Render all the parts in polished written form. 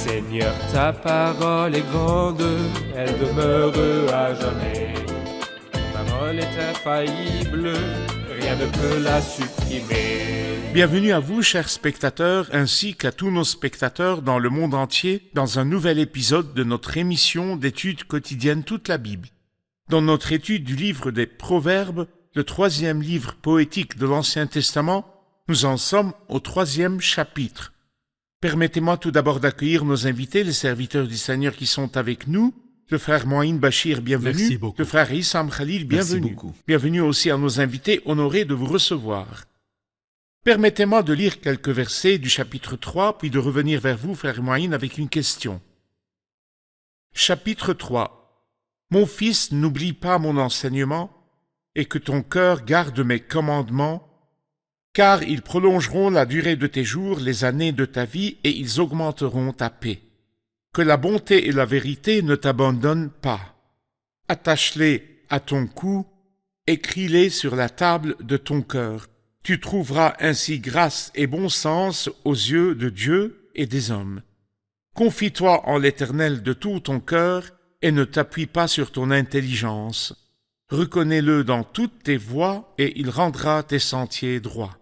Seigneur, ta parole est grande, elle demeure à jamais. Ta parole est infaillible, rien ne peut la supprimer. Bienvenue à vous, chers spectateurs, ainsi qu'à tous nos spectateurs dans le monde entier, dans un nouvel épisode de notre émission d'études quotidiennes toute la Bible. Dans notre étude du livre des Proverbes, le 3e livre poétique de l'Ancien Testament, nous en sommes au 3e chapitre. Permettez-moi tout d'abord d'accueillir nos invités, les serviteurs du Seigneur qui sont avec nous. Le frère Moïn Bachir, bienvenue. Merci beaucoup. Le frère Issam Khalil, bienvenue. Merci beaucoup. Bienvenue aussi à nos invités, honorés de vous recevoir. Permettez-moi de lire quelques versets du chapitre 3, puis de revenir vers vous, frère Moïn, avec une question. Chapitre 3. Mon fils, n'oublie pas mon enseignement, et que ton cœur garde mes commandements, car ils prolongeront la durée de tes jours, les années de ta vie, et ils augmenteront ta paix. Que la bonté et la vérité ne t'abandonnent pas. Attache-les à ton cou, écris-les sur la table de ton cœur. Tu trouveras ainsi grâce et bon sens aux yeux de Dieu et des hommes. Confie-toi en l'Éternel de tout ton cœur et ne t'appuie pas sur ton intelligence. Reconnais-le dans toutes tes voies et il rendra tes sentiers droits.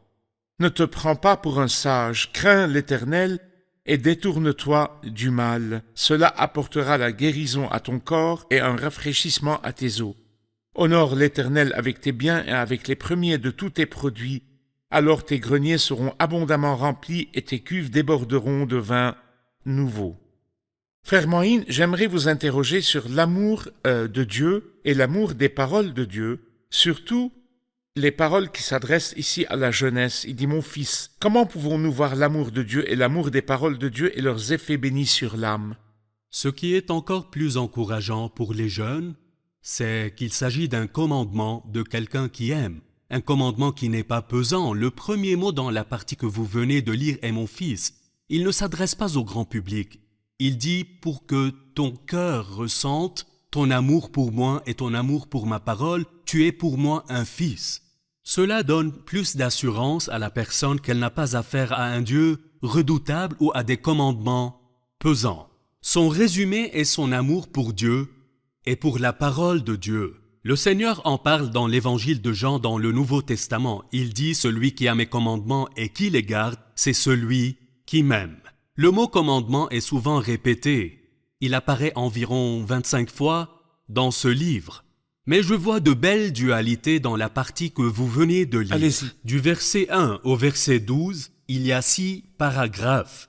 Ne te prends pas pour un sage, crains l'Éternel et détourne-toi du mal. Cela apportera la guérison à ton corps et un rafraîchissement à tes os. Honore l'Éternel avec tes biens et avec les premiers de tous tes produits. Alors tes greniers seront abondamment remplis et tes cuves déborderont de vin nouveau. Frère Moïn, j'aimerais vous interroger sur l'amour de Dieu et l'amour des paroles de Dieu, surtout les paroles qui s'adressent ici à la jeunesse. Il dit « Mon fils ». Comment pouvons-nous voir l'amour de Dieu et l'amour des paroles de Dieu et leurs effets bénis sur l'âme? Ce qui est encore plus encourageant pour les jeunes, c'est qu'il s'agit d'un commandement de quelqu'un qui aime. Un commandement qui n'est pas pesant. Le premier mot dans la partie que vous venez de lire est « mon fils ». Il ne s'adresse pas au grand public. Il dit « pour que ton cœur ressente ton amour pour moi et ton amour pour ma parole, tu es pour moi un fils ». Cela donne plus d'assurance à la personne qu'elle n'a pas affaire à un Dieu redoutable ou à des commandements pesants. Son résumé est son amour pour Dieu et pour la parole de Dieu. Le Seigneur en parle dans l'évangile de Jean dans le Nouveau Testament. Il dit « Celui qui a mes commandements et qui les garde, c'est celui qui m'aime ». Le mot commandement est souvent répété. Il apparaît environ 25 fois dans ce livre. Mais je vois de belles dualités dans la partie que vous venez de lire. Allez-y. Du verset 1 au verset 12, il y a 6 paragraphes.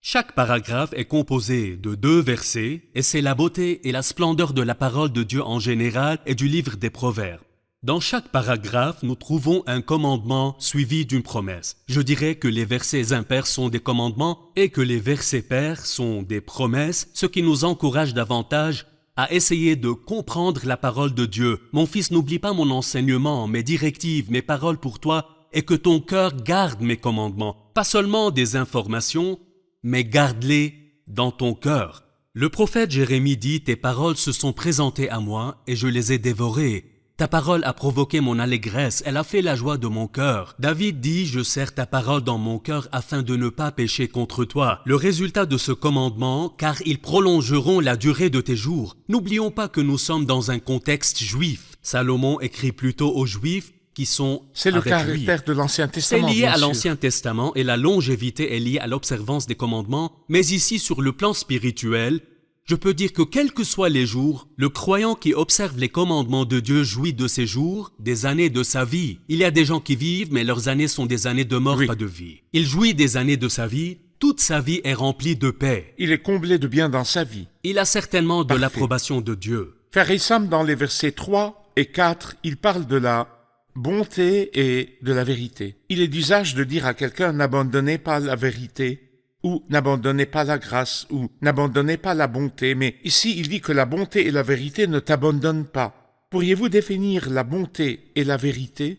Chaque paragraphe est composé de 2 versets et c'est la beauté et la splendeur de la parole de Dieu en général et du livre des Proverbes. Dans chaque paragraphe, nous trouvons un commandement suivi d'une promesse. Je dirais que les versets impairs sont des commandements et que les versets pairs sont des promesses, ce qui nous encourage davantage à essayer de comprendre la parole de Dieu. Mon fils, n'oublie pas mon enseignement, mes directives, mes paroles pour toi, et que ton cœur garde mes commandements. Pas seulement des informations, mais garde-les dans ton cœur. Le prophète Jérémie dit « Tes paroles se sont présentées à moi et je les ai dévorées. Ta parole a provoqué mon allégresse, elle a fait la joie de mon cœur. » David dit « Je serre ta parole dans mon cœur afin de ne pas pécher contre toi. » Le résultat de ce commandement, car ils prolongeront la durée de tes jours. N'oublions pas que nous sommes dans un contexte juif. Salomon écrit plutôt aux Juifs qui sont C'est le avec lui. caractère de l'Ancien C'est Testament, lié bien à sûr. l'Ancien Testament et la longévité est liée à l'observance des commandements, mais ici sur le plan spirituel, je peux dire que quels que soient les jours, le croyant qui observe les commandements de Dieu jouit de ses jours, des années de sa vie. Il y a des gens qui vivent, mais leurs années sont des années de mort, Oui. pas de vie. Il jouit des années de sa vie, toute sa vie est remplie de paix. Il est comblé de bien dans sa vie. Il a certainement de Parfait. l'approbation de Dieu. Frère Issam, dans les versets 3 et 4, il parle de la bonté et de la vérité. Il est d'usage de dire à quelqu'un « n'abandonnez pas la vérité » ou « n'abandonnez pas la grâce » ou « n'abandonnez pas la bonté ». Mais ici, il dit que la bonté et la vérité ne t'abandonnent pas. Pourriez-vous définir la bonté et la vérité?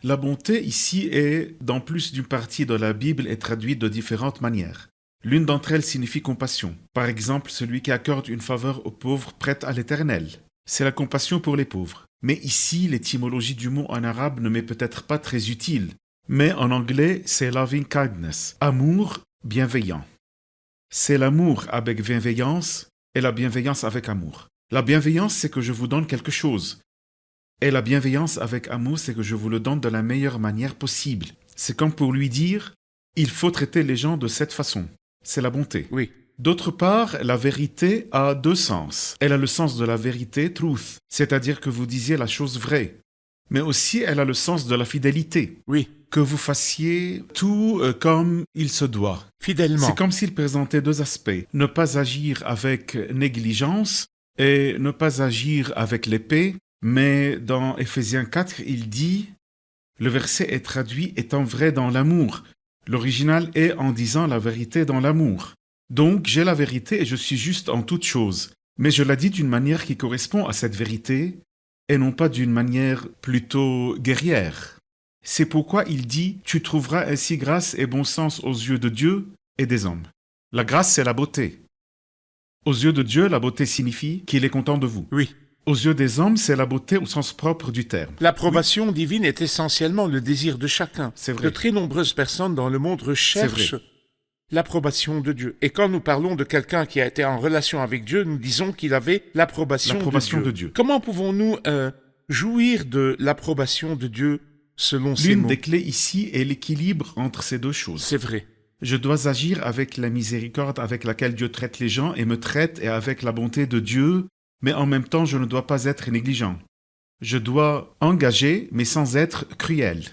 La bonté ici est, dans plus d'une partie de la Bible, est traduite de différentes manières. L'une d'entre elles signifie compassion. Par exemple, celui qui accorde une faveur aux pauvres prête à l'Éternel. C'est la compassion pour les pauvres. Mais ici, l'étymologie du mot en arabe ne m'est peut-être pas très utile. Mais en anglais, c'est loving kindness, amour bienveillant. C'est l'amour avec bienveillance et la bienveillance avec amour. La bienveillance, c'est que je vous donne quelque chose. Et la bienveillance avec amour, c'est que je vous le donne de la meilleure manière possible. C'est comme pour lui dire, il faut traiter les gens de cette façon. C'est la bonté. Oui. D'autre part, la vérité a deux sens. Elle a le sens de la vérité, truth, c'est-à-dire que vous disiez la chose vraie. Mais aussi, elle a le sens de la fidélité. Oui. Que vous fassiez tout comme il se doit. Fidèlement. C'est comme s'il présentait deux aspects. Ne pas agir avec négligence et ne pas agir avec l'épée. Mais dans Éphésiens 4, il dit, le verset est traduit étant vrai dans l'amour. L'original est en disant la vérité dans l'amour. Donc j'ai la vérité et je suis juste en toutes choses. Mais je la dis d'une manière qui correspond à cette vérité et non pas d'une manière plutôt guerrière. C'est pourquoi il dit « Tu trouveras ainsi grâce et bon sens aux yeux de Dieu et des hommes ». La grâce, c'est la beauté. Aux yeux de Dieu, la beauté signifie qu'il est content de vous. Oui. Aux yeux des hommes, c'est la beauté au sens propre du terme. L'approbation divine est essentiellement le désir de chacun. C'est vrai. De très nombreuses personnes dans le monde recherchent l'approbation de Dieu. Et quand nous parlons de quelqu'un qui a été en relation avec Dieu, nous disons qu'il avait l'approbation de Dieu. Comment pouvons-nous jouir de l'approbation de Dieu selon ces L'une mots? des clés ici est l'équilibre entre ces deux choses. C'est vrai. Je dois agir avec la miséricorde avec laquelle Dieu traite les gens et me traite et avec la bonté de Dieu, mais en même temps, je ne dois pas être négligent. Je dois engager, mais sans être cruel.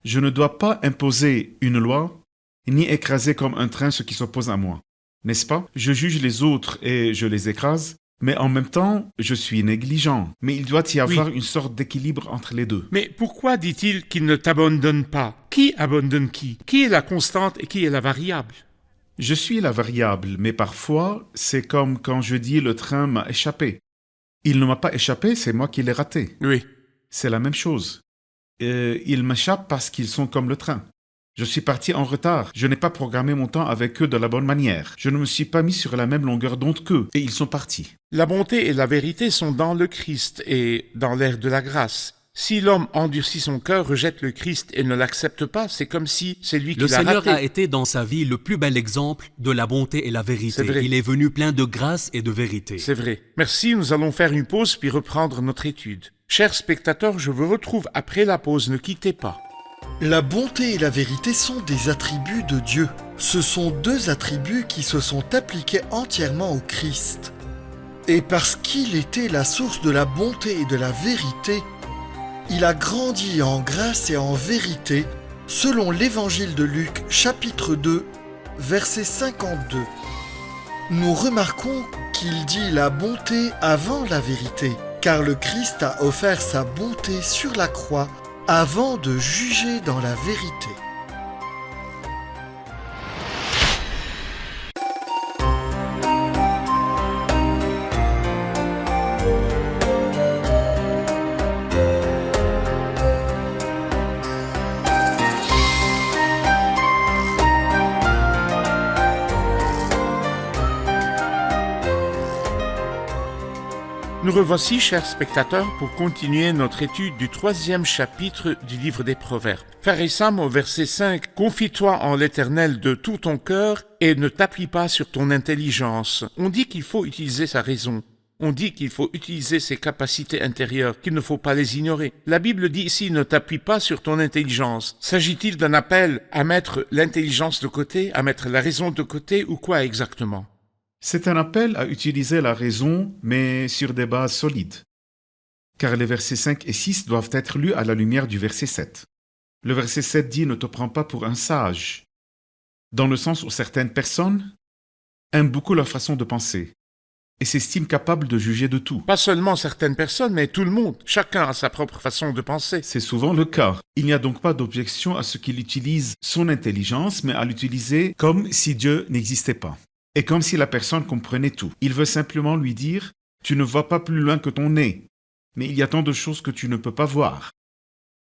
Je ne dois pas imposer une loi, ni écraser comme un train ce qui s'oppose à moi. N'est-ce pas? Je juge les autres et je les écrase, mais en même temps, je suis négligent. Mais il doit y avoir une sorte d'équilibre entre les deux. Mais pourquoi dit-il qu'il ne t'abandonne pas? Qui abandonne qui? Qui est la constante et qui est la variable? Je suis la variable, mais parfois, c'est comme quand je dis le train m'a échappé. Il ne m'a pas échappé, c'est moi qui l'ai raté. Oui. C'est la même chose. Ils m'échappent parce qu'ils sont comme le train. Je suis parti en retard. Je n'ai pas programmé mon temps avec eux de la bonne manière. Je ne me suis pas mis sur la même longueur d'onde qu'eux. Et ils sont partis. La bonté et la vérité sont dans le Christ et dans l'ère de la grâce. Si l'homme endurcit son cœur, rejette le Christ et ne l'accepte pas, c'est comme si c'est lui qui Le l'a Seigneur raté. a été dans sa vie le plus bel exemple de la bonté et la C'est vérité. vrai. Il est venu plein de grâce et de vérité. C'est vrai. Merci, nous allons faire une pause puis reprendre notre étude. Chers spectateurs, je vous retrouve après la pause, ne quittez pas. La bonté et la vérité sont des attributs de Dieu. Ce sont deux attributs qui se sont appliqués entièrement au Christ. Et parce qu'il était la source de la bonté et de la vérité, il a grandi en grâce et en vérité, selon l'évangile de Luc, chapitre 2, verset 52. Nous remarquons qu'il dit la bonté avant la vérité, car le Christ a offert sa bonté sur la croix avant de juger dans la vérité. Nous revoici, chers spectateurs, pour continuer notre étude du 3e chapitre du livre des Proverbes. Frère Issam, au verset 5, « Confie-toi en l'Éternel de tout ton cœur et ne t'appuie pas sur ton intelligence. » On dit qu'il faut utiliser sa raison. On dit qu'il faut utiliser ses capacités intérieures, qu'il ne faut pas les ignorer. La Bible dit ici « Ne t'appuie pas sur ton intelligence ». S'agit-il d'un appel à mettre l'intelligence de côté, à mettre la raison de côté ou quoi exactement? C'est un appel à utiliser la raison, mais sur des bases solides. Car les versets 5 et 6 doivent être lus à la lumière du verset 7. Le verset 7 dit « Ne te prends pas pour un sage », dans le sens où certaines personnes aiment beaucoup leur façon de penser et s'estiment capables de juger de tout. Pas seulement certaines personnes, mais tout le monde. Chacun a sa propre façon de penser. C'est souvent le cas. Il n'y a donc pas d'objection à ce qu'il utilise son intelligence, mais à l'utiliser comme si Dieu n'existait pas. Et comme si la personne comprenait tout. Il veut simplement lui dire « Tu ne vois pas plus loin que ton nez, mais il y a tant de choses que tu ne peux pas voir. »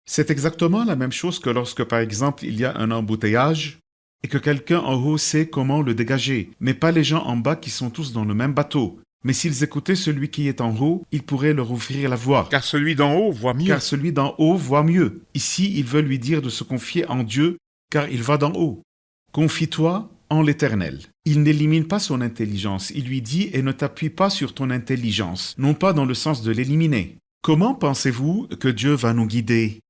C'est exactement la même chose que lorsque, par exemple, il y a un embouteillage et que quelqu'un en haut sait comment le dégager, mais pas les gens en bas qui sont tous dans le même bateau. Mais s'ils écoutaient celui qui est en haut, il pourrait leur ouvrir la voie. Car celui d'en haut voit mieux. Car celui d'en haut voit mieux. Ici, il veut lui dire de se confier en Dieu, car il va d'en haut. Confie-toi en l'Éternel. Il n'élimine pas son intelligence. Il lui dit « et ne t'appuie pas sur ton intelligence », non pas dans le sens de l'éliminer. Comment pensez-vous que Dieu va nous guider?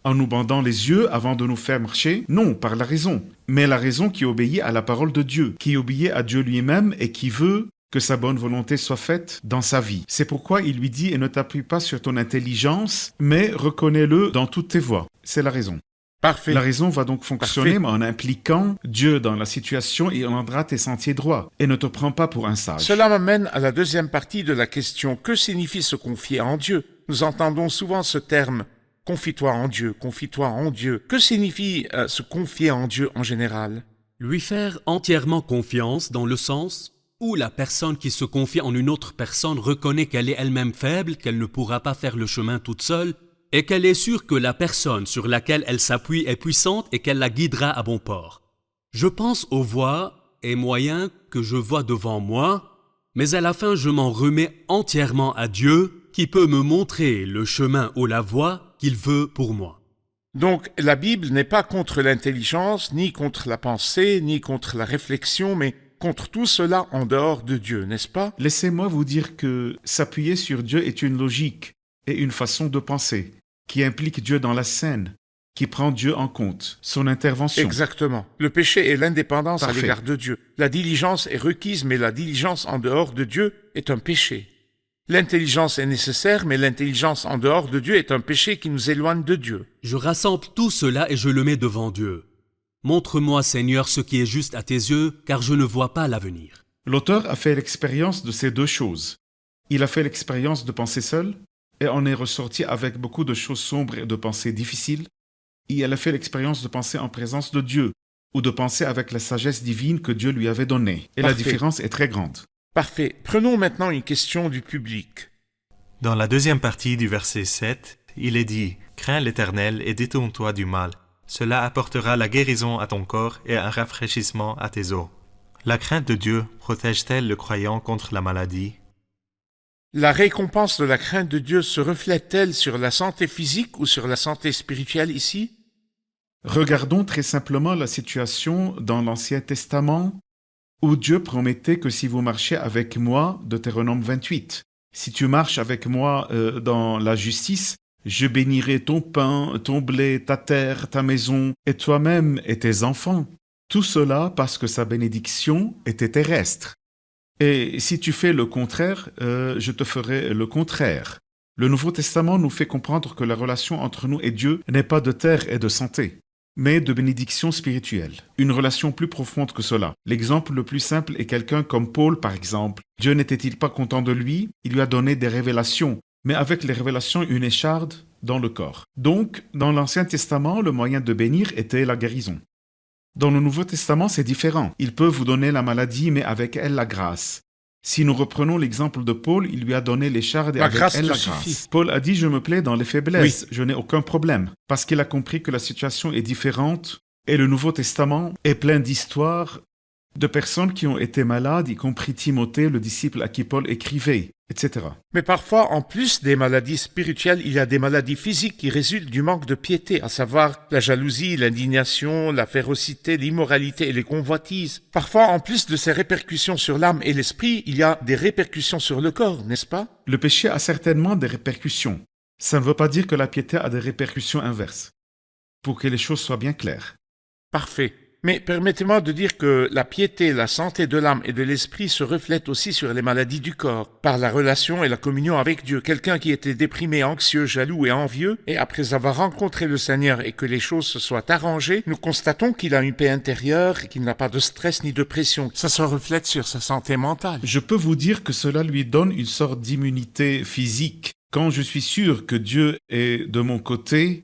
En nous bandant les yeux avant de nous faire marcher? Non, par la raison. Mais la raison qui obéit à la parole de Dieu, qui obéit à Dieu lui-même et qui veut que sa bonne volonté soit faite dans sa vie. C'est pourquoi il lui dit « et ne t'appuie pas sur ton intelligence, mais reconnais-le dans toutes tes voies ». C'est la raison. Parfait. La raison va donc fonctionner Parfait. en impliquant Dieu dans la situation et rendra tes sentiers droits et ne te prends pas pour un sage. Cela m'amène à la deuxième partie de la question. Que signifie se confier en Dieu? Nous entendons souvent ce terme « confie-toi en Dieu, confie-toi en Dieu ». Que signifie se confier en Dieu en général? Lui faire entièrement confiance dans le sens où la personne qui se confie en une autre personne reconnaît qu'elle est elle-même faible, qu'elle ne pourra pas faire le chemin toute seule, et qu'elle est sûre que la personne sur laquelle elle s'appuie est puissante et qu'elle la guidera à bon port. Je pense aux voies et moyens que je vois devant moi, mais à la fin je m'en remets entièrement à Dieu qui peut me montrer le chemin ou la voie qu'il veut pour moi. Donc, la Bible n'est pas contre l'intelligence, ni contre la pensée, ni contre la réflexion, mais contre tout cela en dehors de Dieu, n'est-ce pas? Laissez-moi vous dire que s'appuyer sur Dieu est une logique et une façon de penser qui implique Dieu dans la scène, qui prend Dieu en compte, son intervention. Exactement. Le péché est l'indépendance à Parfait. l'égard de Dieu. La diligence est requise, mais la diligence en dehors de Dieu est un péché. L'intelligence est nécessaire, mais l'intelligence en dehors de Dieu est un péché qui nous éloigne de Dieu. Je rassemble tout cela et je le mets devant Dieu. Montre-moi, Seigneur, ce qui est juste à tes yeux, car je ne vois pas l'avenir. L'auteur a fait l'expérience de ces deux choses. Il a fait l'expérience de penser seul, et en est ressorti avec beaucoup de choses sombres et de pensées difficiles. Et il a fait l'expérience de penser en présence de Dieu, ou de penser avec la sagesse divine que Dieu lui avait donnée. Et la Parfait. différence est très grande. Parfait. Prenons maintenant une question du public. Dans la deuxième partie du verset 7, il est dit « Crains l'Éternel et détourne-toi du mal. Cela apportera la guérison à ton corps et un rafraîchissement à tes os. » La crainte de Dieu protège-t-elle le croyant contre la maladie? La récompense de la crainte de Dieu se reflète-t-elle sur la santé physique ou sur la santé spirituelle ici? Regardons très simplement la situation dans l'Ancien Testament où Dieu promettait que si vous marchez avec moi, Deutéronome 28, si tu marches avec moi dans la justice, je bénirai ton pain, ton blé, ta terre, ta maison, et toi-même et tes enfants. Tout cela parce que sa bénédiction était terrestre. Et si tu fais le contraire, je te ferai le contraire. Le Nouveau Testament nous fait comprendre que la relation entre nous et Dieu n'est pas de terre et de santé, mais de bénédiction spirituelle. Une relation plus profonde que cela. L'exemple le plus simple est quelqu'un comme Paul, par exemple. Dieu n'était-il pas content de lui? Il lui a donné des révélations, mais avec les révélations, une écharde dans le corps. Donc, dans l'Ancien Testament, le moyen de bénir était la guérison. Dans le Nouveau Testament, c'est différent. Il peut vous donner la maladie, mais avec elle la grâce. Si nous reprenons l'exemple de Paul, il lui a donné l'écharde et La avec grâce elle te la suffit. grâce. Paul a dit « Je me plais dans les faiblesses, je n'ai aucun problème », parce qu'il a compris que la situation est différente et le Nouveau Testament est plein d'histoires de personnes qui ont été malades, y compris Timothée, le disciple à qui Paul écrivait, etc. Mais parfois, en plus des maladies spirituelles, il y a des maladies physiques qui résultent du manque de piété, à savoir la jalousie, l'indignation, la férocité, l'immoralité et les convoitises. Parfois, en plus de ces répercussions sur l'âme et l'esprit, il y a des répercussions sur le corps, n'est-ce pas? Le péché a certainement des répercussions. Ça ne veut pas dire que la piété a des répercussions inverses. Pour que les choses soient bien claires. Parfait. Mais permettez-moi de dire que la piété, la santé de l'âme et de l'esprit se reflètent aussi sur les maladies du corps, par la relation et la communion avec Dieu. Quelqu'un qui était déprimé, anxieux, jaloux et envieux, et après avoir rencontré le Seigneur et que les choses se soient arrangées, nous constatons qu'il a une paix intérieure et qu'il n'a pas de stress ni de pression. Ça se reflète sur sa santé mentale. Je peux vous dire que cela lui donne une sorte d'immunité physique. Quand je suis sûr que Dieu est de mon côté,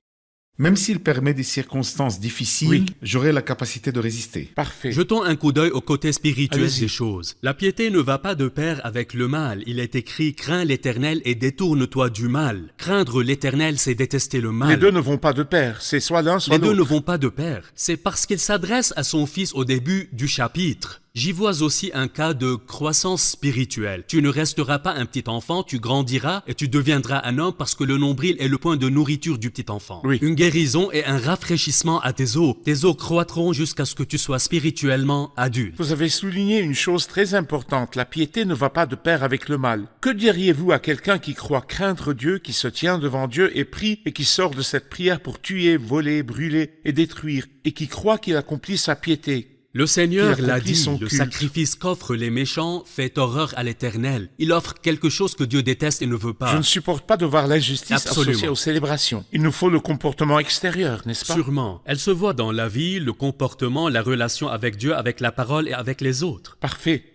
même s'il permet des circonstances difficiles, Oui. j'aurai la capacité de résister. Parfait. Jetons un coup d'œil au côté spirituel Allez-y. des choses. La piété ne va pas de pair avec le mal. Il est écrit « Crains l'Éternel et détourne-toi du mal ». Craindre l'Éternel, c'est détester le mal. Les deux ne vont pas de pair. C'est soit l'un, soit Les deux ne l'autre. vont pas de pair. C'est parce qu'il s'adresse à son fils au début du chapitre. J'y vois aussi un cas de croissance spirituelle. Tu ne resteras pas un petit enfant, tu grandiras et tu deviendras un homme parce que le nombril est le point de nourriture du petit enfant. Oui. Une guérison et un rafraîchissement à tes os. Tes os croîtront jusqu'à ce que tu sois spirituellement adulte. Vous avez souligné une chose très importante, la piété ne va pas de pair avec le mal. Que diriez-vous à quelqu'un qui croit craindre Dieu, qui se tient devant Dieu et prie et qui sort de cette prière pour tuer, voler, brûler et détruire et qui croit qu'il accomplit sa piété? Le Seigneur Il l'a accomplit dit, son le culte. sacrifice qu'offrent les méchants fait horreur à l'Éternel. Il offre quelque chose que Dieu déteste et ne veut pas. Je ne supporte pas de voir l'injustice Absolument. associée aux célébrations. Il nous faut le comportement extérieur, n'est-ce pas? Sûrement. Elle se voit dans la vie, le comportement, la relation avec Dieu, avec la parole et avec les autres. Parfait.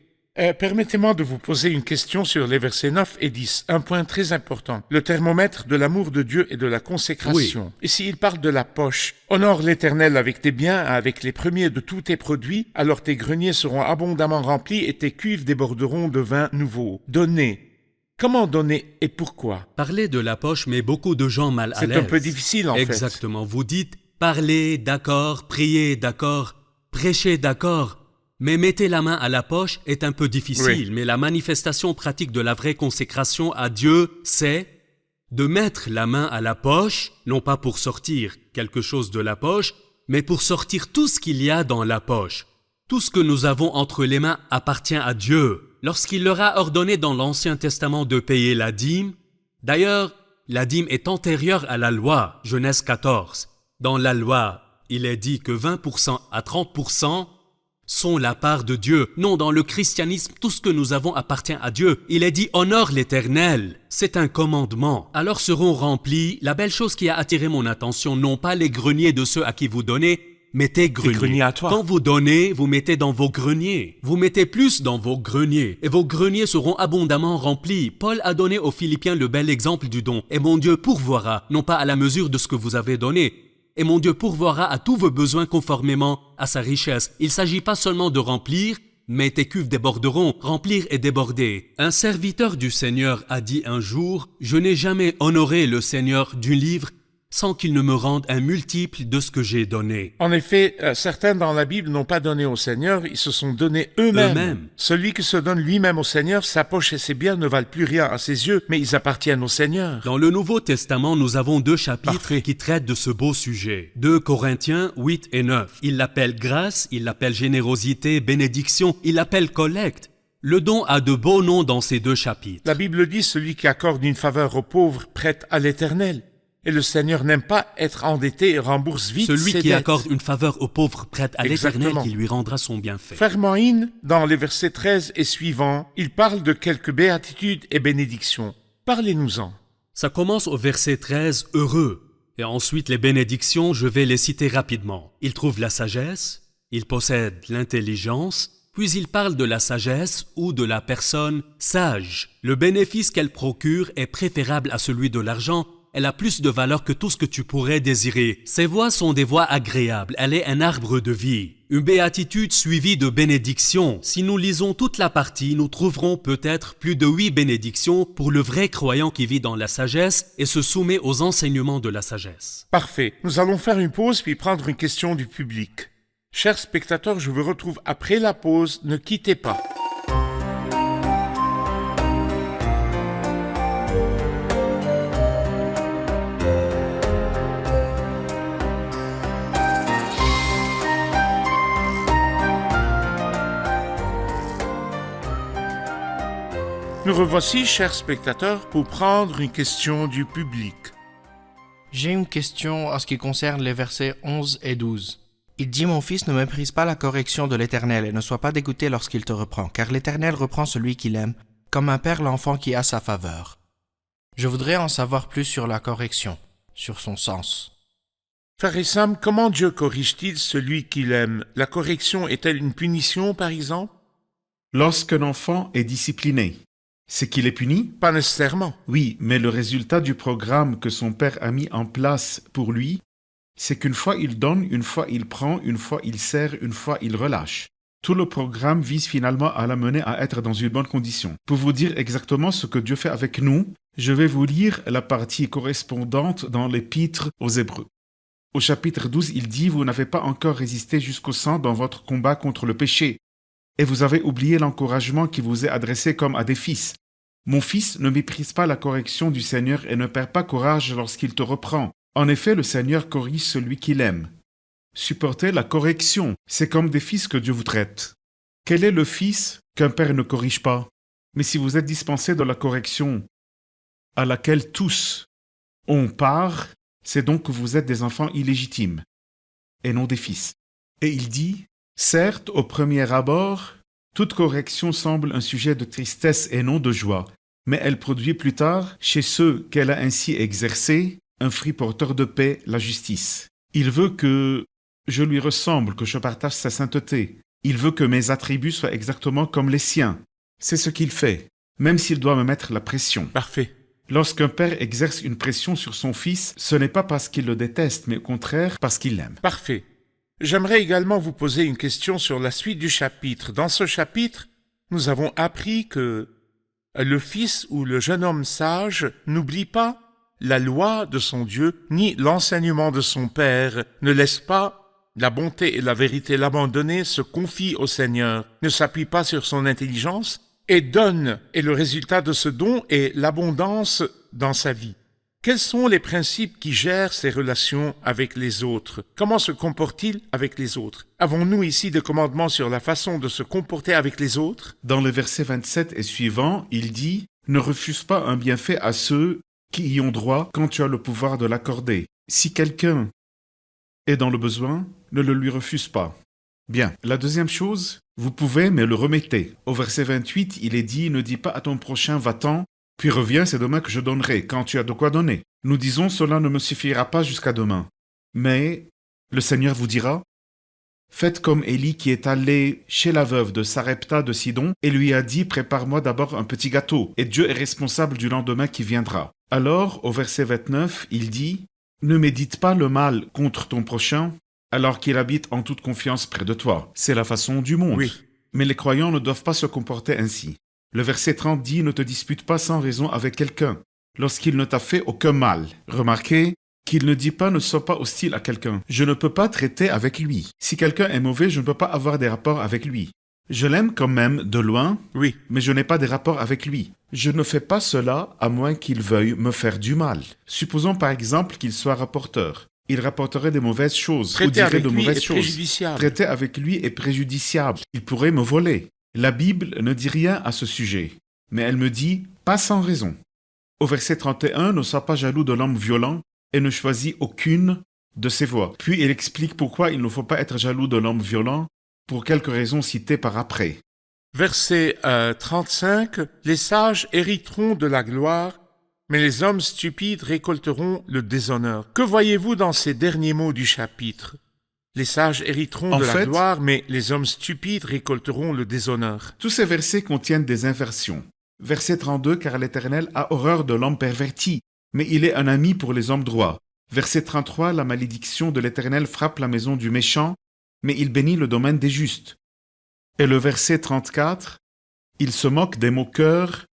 Permettez-moi de vous poser une question sur les versets 9 et 10. Un point très important. Le thermomètre de l'amour de Dieu et de la consécration. Ici, il parle de la poche. Honore l'Éternel avec tes biens, avec les premiers de tous tes produits, alors tes greniers seront abondamment remplis et tes cuves déborderont de vin nouveau. Donner. Comment donner et pourquoi? Parler de la poche met beaucoup de gens mal à l'aise. C'est un peu difficile, en fait. Exactement. Vous dites parler, d'accord, prier, d'accord, prêcher, d'accord. Mais mettez la main à la poche est un peu difficile, Oui. mais la manifestation pratique de la vraie consécration à Dieu, c'est de mettre la main à la poche, non pas pour sortir quelque chose de la poche, mais pour sortir tout ce qu'il y a dans la poche. Tout ce que nous avons entre les mains appartient à Dieu. Lorsqu'il leur a ordonné dans l'Ancien Testament de payer la dîme, d'ailleurs, la dîme est antérieure à la loi, Genèse 14. Dans la loi, il est dit que 20% à 30% sont la part de Dieu. Non, dans le christianisme, tout ce que nous avons appartient à Dieu. Il est dit « honore l'Éternel ». C'est un commandement. Alors seront remplis, la belle chose qui a attiré mon attention, non pas les greniers de ceux à qui vous donnez, mais tes greniers. greniers à toi. Quand vous donnez, vous mettez dans vos greniers. Vous mettez plus dans vos greniers. Et vos greniers seront abondamment remplis. Paul a donné aux Philippiens le bel exemple du don. Et mon Dieu pourvoira, non pas à la mesure de ce que vous avez donné, et mon Dieu pourvoira à tous vos besoins conformément à sa richesse. Il ne s'agit pas seulement de remplir, mais tes cuves déborderont, remplir et déborder. Un serviteur du Seigneur a dit un jour, « Je n'ai jamais honoré le Seigneur du livre sans qu'il ne me rende un multiple de ce que j'ai donné. » En effet, certains dans la Bible n'ont pas donné au Seigneur, ils se sont donnés eux-mêmes. Eux-mêmes. Celui qui se donne lui-même au Seigneur, sa poche et ses biens ne valent plus rien à ses yeux, mais ils appartiennent au Seigneur. Dans le Nouveau Testament, nous avons 2 chapitres Parfait. qui traitent de ce beau sujet. 2 Corinthiens 8 et 9. Il l'appelle grâce, il l'appelle générosité, bénédiction, il l'appelle collecte. Le don a de beaux noms dans ces 2 chapitres. La Bible dit, celui qui accorde une faveur aux pauvres prête à l'Éternel. Et le Seigneur n'aime pas être endetté et rembourse vite Celui ses qui dettes. accorde une faveur au pauvre prête à l'Éternel Exactement. qui lui rendra son bienfait. Frère Moïne, dans les versets 13 et suivants, il parle de quelques béatitudes et bénédictions. Parlez-nous-en. Ça commence au verset 13, heureux. Et ensuite les bénédictions, je vais les citer rapidement. Il trouve la sagesse, il possède l'intelligence, puis il parle de la sagesse ou de la personne sage. Le bénéfice qu'elle procure est préférable à celui de l'argent. Elle a plus de valeur que tout ce que tu pourrais désirer. Ses voies sont des voies agréables. Elle est un arbre de vie. Une béatitude suivie de bénédictions. Si nous lisons toute la partie, nous trouverons peut-être plus de 8 bénédictions pour le vrai croyant qui vit dans la sagesse et se soumet aux enseignements de la sagesse. Parfait. Nous allons faire une pause puis prendre une question du public. Chers spectateurs, je vous retrouve après la pause. Ne quittez pas. Nous revoici, chers spectateurs, pour prendre une question du public. J'ai une question en ce qui concerne les versets 11 et 12. Il dit « Mon fils, ne méprise pas la correction de l'Éternel et ne sois pas dégoûté lorsqu'il te reprend, car l'Éternel reprend celui qu'il aime, comme un père l'enfant qui a sa faveur. » Je voudrais en savoir plus sur la correction, sur son sens. Frère Issam, comment Dieu corrige-t-il celui qu'il aime? La correction est-elle une punition, par exemple? Lorsqu'un enfant est discipliné, c'est qu'il est puni? Pas nécessairement. Oui, mais le résultat du programme que son père a mis en place pour lui, c'est qu'une fois il donne, une fois il prend, une fois il sert, une fois il relâche. Tout le programme vise finalement à l'amener à être dans une bonne condition. Pour vous dire exactement ce que Dieu fait avec nous, je vais vous lire la partie correspondante dans l'Épître aux Hébreux. Au chapitre 12, il dit « Vous n'avez pas encore résisté jusqu'au sang dans votre combat contre le péché. et vous avez oublié l'encouragement qui vous est adressé comme à des fils. Mon fils, ne méprise pas la correction du Seigneur et ne perds pas courage lorsqu'il te reprend. En effet, le Seigneur corrige celui qu'il aime. Supportez la correction, c'est comme des fils que Dieu vous traite. Quel est le fils qu'un père ne corrige pas? Mais si vous êtes dispensé de la correction à laquelle tous ont part, c'est donc que vous êtes des enfants illégitimes et non des fils. Et il dit, certes, au premier abord, toute correction semble un sujet de tristesse et non de joie, mais elle produit plus tard, chez ceux qu'elle a ainsi exercés, un fruit porteur de paix, la justice. Il veut que je lui ressemble, que je partage sa sainteté. Il veut que mes attributs soient exactement comme les siens. C'est ce qu'il fait, même s'il doit me mettre la pression. Parfait. Lorsqu'un père exerce une pression sur son fils, ce n'est pas parce qu'il le déteste, mais au contraire parce qu'il l'aime. Parfait. J'aimerais également vous poser une question sur la suite du chapitre. Dans ce chapitre, nous avons appris que le fils ou le jeune homme sage n'oublie pas la loi de son Dieu, ni l'enseignement de son père, ne laisse pas la bonté et la vérité l'abandonner, se confie au Seigneur, ne s'appuie pas sur son intelligence et donne, et le résultat de ce don est l'abondance dans sa vie. Quels sont les principes qui gèrent ses relations avec les autres? Comment se comporte-t-il avec les autres? Avons-nous ici des commandements sur la façon de se comporter avec les autres? Dans le verset 27 et suivant, il dit « Ne refuse pas un bienfait à ceux qui y ont droit quand tu as le pouvoir de l'accorder. Si quelqu'un est dans le besoin, ne le lui refuse pas. » Bien. La deuxième chose, vous pouvez, mais le remettez. Au verset 28, il est dit « Ne dis pas à ton prochain, va-t'en, puis reviens, c'est demain que je donnerai, quand tu as de quoi donner. » Nous disons « Cela ne me suffira pas jusqu'à demain. » Mais le Seigneur vous dira « Faites comme Élie qui est allé chez la veuve de Sarepta de Sidon et lui a dit « Prépare-moi d'abord un petit gâteau, et Dieu est responsable du lendemain qui viendra. » Alors, au verset 29, il dit « Ne médite pas le mal contre ton prochain, alors qu'il habite en toute confiance près de toi. » C'est la façon du monde. Oui. Mais les croyants ne doivent pas se comporter ainsi. Le verset 30 dit « Ne te dispute pas sans raison avec quelqu'un, lorsqu'il ne t'a fait aucun mal. » Remarquez qu'il ne dit pas « Ne sois pas hostile à quelqu'un. Je ne peux pas traiter avec lui. Si quelqu'un est mauvais, je ne peux pas avoir des rapports avec lui. Je l'aime quand même de loin, Oui. mais je n'ai pas des rapports avec lui. Je ne fais pas cela à moins qu'il veuille me faire du mal. Supposons par exemple qu'il soit rapporteur. Il rapporterait des mauvaises choses, ou Traiter dirait avec de lui mauvaises est choses. préjudiciable. Traiter avec lui est préjudiciable. Il pourrait me voler. La Bible ne dit rien à ce sujet, mais elle me dit « pas sans raison ». Au verset 31, « Ne sois pas jaloux de l'homme violent et ne choisis aucune de ses voies. » Puis il explique pourquoi il ne faut pas être jaloux de l'homme violent, pour quelques raisons citées par après. Verset 35, « Les sages hériteront de la gloire, mais les hommes stupides récolteront le déshonneur. » Que voyez-vous dans ces derniers mots du chapitre? Les sages hériteront de la gloire, mais les hommes stupides récolteront le déshonneur. Tous ces versets contiennent des inversions. Verset 32, « Car l'Éternel a horreur de l'homme perverti, mais il est un ami pour les hommes droits. » Verset 33, « La malédiction de l'Éternel frappe la maison du méchant, mais il bénit le domaine des justes. » Et le verset 34, « Il se moque des moqueurs,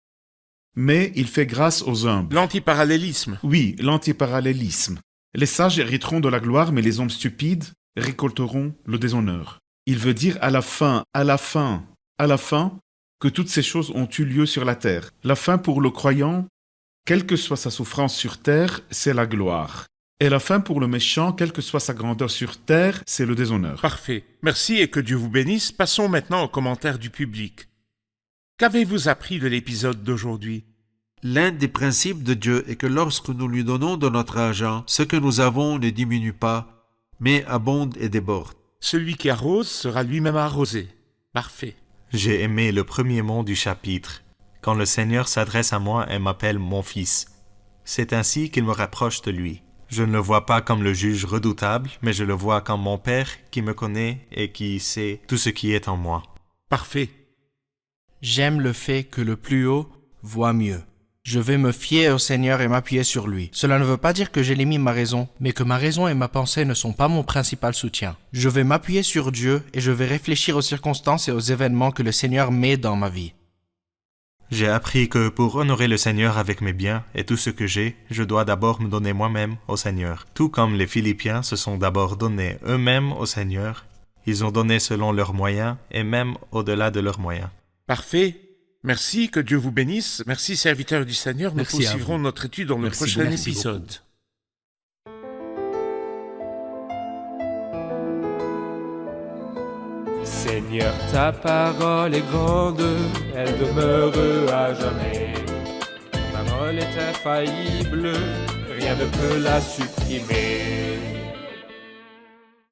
mais il fait grâce aux humbles. » L'antiparallélisme. Oui, l'antiparallélisme. Les sages hériteront de la gloire, mais les hommes stupides récolteront le déshonneur. Il veut dire à la fin, que toutes ces choses ont eu lieu sur la terre. La fin pour le croyant, quelle que soit sa souffrance sur terre, c'est la gloire. Et la fin pour le méchant, quelle que soit sa grandeur sur terre, c'est le déshonneur. Parfait. Merci et que Dieu vous bénisse. Passons maintenant aux commentaires du public. Qu'avez-vous appris de l'épisode d'aujourd'hui? L'un des principes de Dieu est que lorsque nous lui donnons de notre argent, ce que nous avons ne diminue pas, mais abonde et déborde. Celui qui arrose sera lui-même arrosé. Parfait. J'ai aimé le premier mot du chapitre, quand le Seigneur s'adresse à moi et m'appelle mon fils. C'est ainsi qu'il me rapproche de lui. Je ne le vois pas comme le juge redoutable, mais je le vois comme mon Père qui me connaît et qui sait tout ce qui est en moi. Parfait. J'aime le fait que le plus haut voit mieux. Je vais me fier au Seigneur et m'appuyer sur lui. Cela ne veut pas dire que j'élimine ma raison, mais que ma raison et ma pensée ne sont pas mon principal soutien. Je vais m'appuyer sur Dieu et je vais réfléchir aux circonstances et aux événements que le Seigneur met dans ma vie. J'ai appris que pour honorer le Seigneur avec mes biens et tout ce que j'ai, je dois d'abord me donner moi-même au Seigneur. Tout comme les Philippiens se sont d'abord donnés eux-mêmes au Seigneur, Ils ont donné selon leurs moyens et même au-delà de leurs moyens. Parfait. Merci, que Dieu vous bénisse. Merci, serviteurs du Seigneur. Nous Merci à poursuivrons vous. notre étude dans le Merci prochain beaucoup. Merci épisode. Seigneur, ta parole est grande, elle demeure à jamais. Ta parole est infaillible, rien ne peut la supprimer.